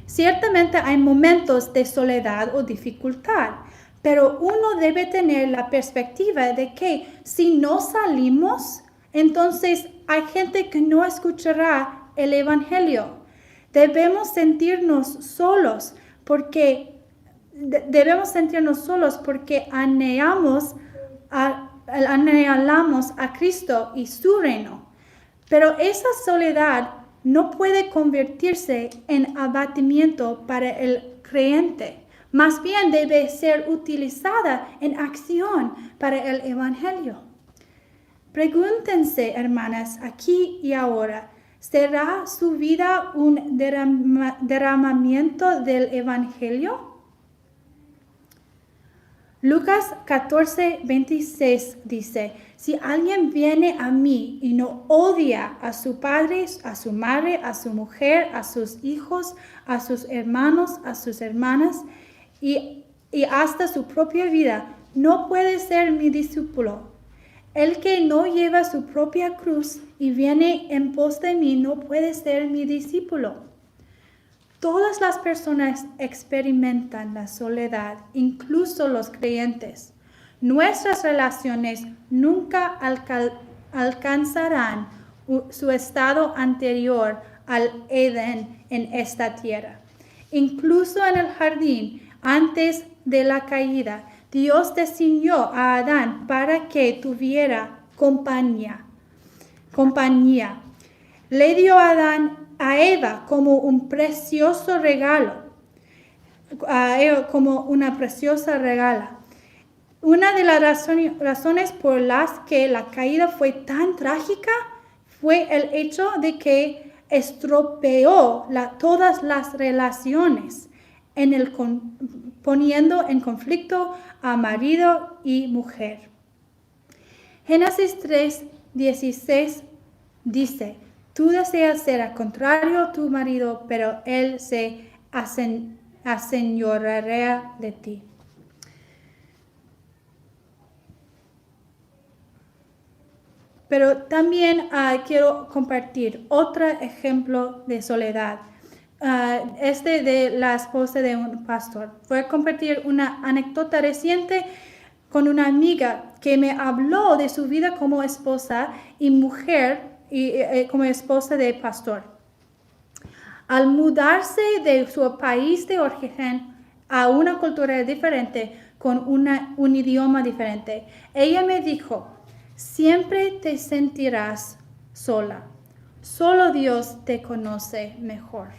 Ciertamente hay momentos de soledad o dificultad, pero uno debe tener la perspectiva de que si no salimos, entonces hay gente que no escuchará el Evangelio. Debemos sentirnos solos porque anhelamos a Cristo y su reino. Pero esa soledad no puede convertirse en abatimiento para el creyente. Más bien debe ser utilizada en acción para el Evangelio. Pregúntense, hermanas, aquí y ahora, ¿será su vida un derramamiento del Evangelio? Lucas 14:26 dice, si alguien viene a mí y no odia a su padre, a su madre, a su mujer, a sus hijos, a sus hermanos, a sus hermanas y hasta su propia vida, no puede ser mi discípulo. El que no lleva su propia cruz y viene en pos de mí no puede ser mi discípulo. Todas las personas experimentan la soledad, incluso los creyentes. Nuestras relaciones nunca alcanzarán su estado anterior al Edén en esta tierra. Incluso en el jardín, antes de la caída, Dios diseñó a Adán para que tuviera compañía. Le dio a Eva como un precioso regalo, como una preciosa regala. Una de las razones por las que la caída fue tan trágica fue el hecho de que estropeó todas las relaciones, poniendo en conflicto a marido y mujer. Génesis 3:16 dice, tú deseas ser al contrario tu marido, pero él se aseñoreará de ti. Pero también quiero compartir otro ejemplo de soledad. De la esposa de un pastor. Voy a compartir una anécdota reciente con una amiga que me habló de su vida como esposa y mujer y como esposa de pastor. Al mudarse de su país de origen a una cultura diferente con un idioma diferente, ella me dijo, siempre te sentirás sola. Solo Dios te conoce mejor.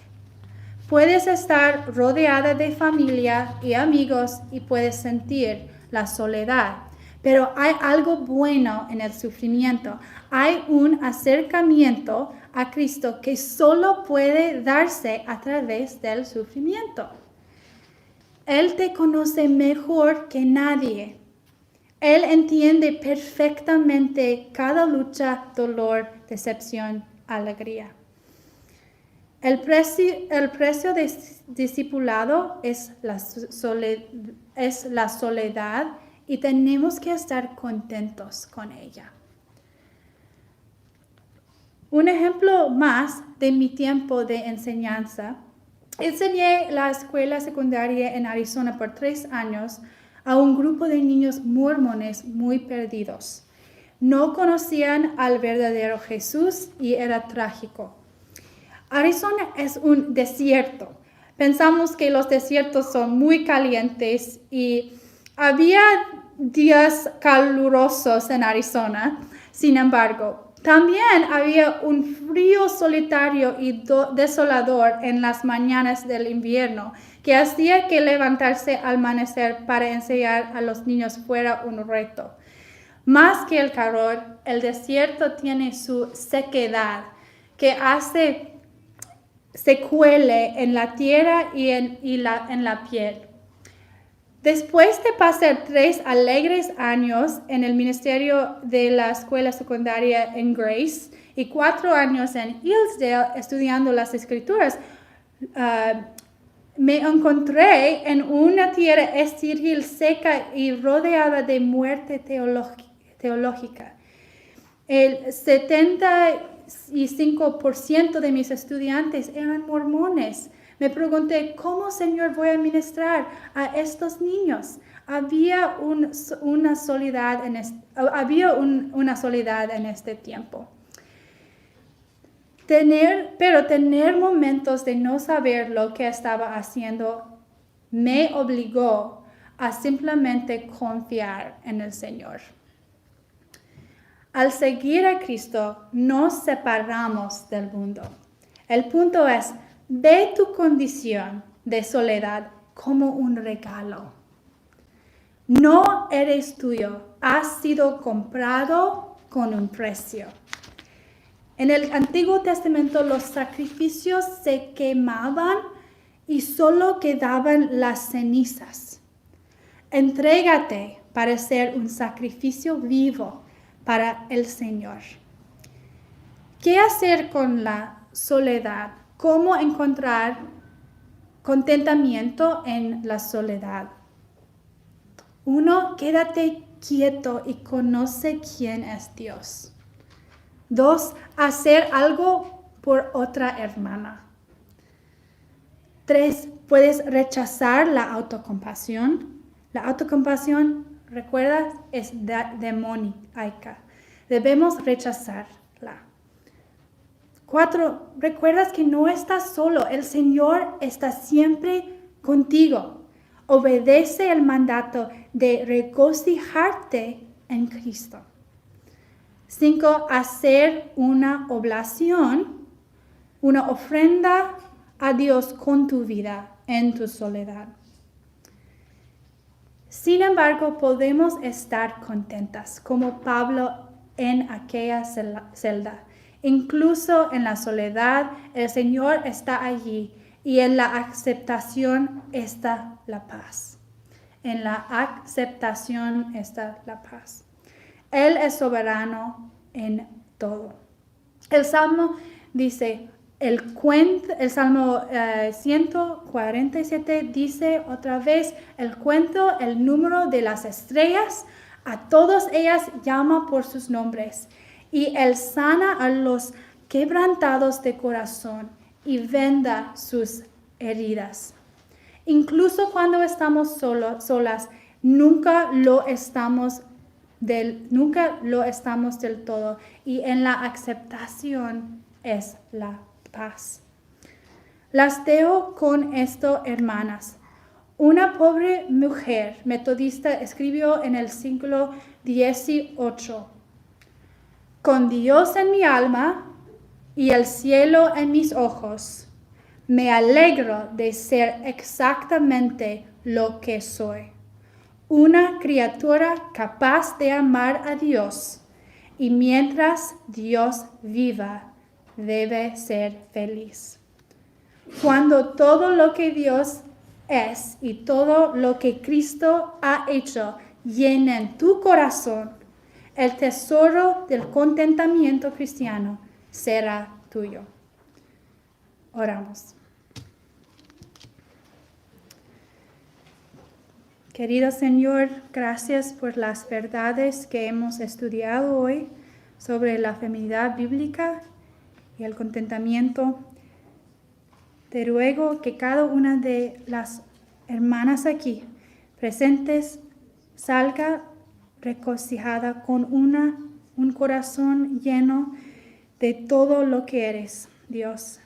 Puedes estar rodeada de familia y amigos y puedes sentir la soledad. Pero hay algo bueno en el sufrimiento. Hay un acercamiento a Cristo que solo puede darse a través del sufrimiento. Él te conoce mejor que nadie. Él entiende perfectamente cada lucha, dolor, decepción, alegría. El precio de discipulado es la soledad y tenemos que estar contentos con ella. Un ejemplo más de mi tiempo de enseñanza. Enseñé la escuela secundaria en Arizona por 3 años a un grupo de niños mormones muy perdidos. No conocían al verdadero Jesús y era trágico. Arizona es un desierto. Pensamos que los desiertos son muy calientes y había días calurosos en Arizona. Sin embargo, también había un frío solitario y desolador en las mañanas del invierno que hacía que levantarse al amanecer para enseñar a los niños fuera un reto. Más que el calor, el desierto tiene su sequedad que hace se cuele en la tierra y en la piel. Después de pasar 3 alegres años en el ministerio de la escuela secundaria en Grace y 4 años en Hillsdale estudiando las escrituras, me encontré en una tierra estéril, seca y rodeada de muerte teológica. El 75% de mis estudiantes eran mormones. Me pregunté, ¿cómo, Señor, voy a ministrar a estos niños? Había una soledad en este tiempo. Tener momentos de no saber lo que estaba haciendo me obligó a simplemente confiar en el Señor. Al seguir a Cristo, nos separamos del mundo. El punto es, ve tu condición de soledad como un regalo. No eres tuyo, has sido comprado con un precio. En el Antiguo Testamento los sacrificios se quemaban y solo quedaban las cenizas. Entrégate para ser un sacrificio vivo para el Señor. ¿Qué hacer con la soledad? ¿Cómo encontrar contentamiento en la soledad? 1, quédate quieto y conoce quién es Dios. 2, hacer algo por otra hermana. 3, puedes rechazar la autocompasión. La autocompasión, ¿recuerdas? Es demoníaca. Debemos rechazarla. 4, recuerdas que no estás solo. El Señor está siempre contigo. Obedece el mandato de regocijarte en Cristo. 5, hacer una oblación, una ofrenda a Dios con tu vida en tu soledad. Sin embargo, podemos estar contentas, como Pablo en aquella celda. Incluso en la soledad, el Señor está allí y en la aceptación está la paz. En la aceptación está la paz. Él es soberano en todo. El Salmo dice, el Salmo 147 dice otra vez, el cuento, el número de las estrellas, a todas ellas llama por sus nombres y Él sana a los quebrantados de corazón y venda sus heridas. Incluso cuando estamos solas, nunca lo estamos del todo. Y en la aceptación es la paz. Las dejo con esto, hermanas. Una pobre mujer metodista escribió en el siglo XVIII: con Dios en mi alma y el cielo en mis ojos, me alegro de ser exactamente lo que soy, una criatura capaz de amar a Dios, y mientras Dios viva, debe ser feliz. Cuando todo lo que Dios es y todo lo que Cristo ha hecho llenen tu corazón, el tesoro del contentamiento cristiano será tuyo. Oramos. Querido Señor, gracias por las verdades que hemos estudiado hoy sobre la feminidad bíblica y el contentamiento. Te ruego que cada una de las hermanas aquí presentes salga regocijada con un corazón lleno de todo lo que eres, Dios.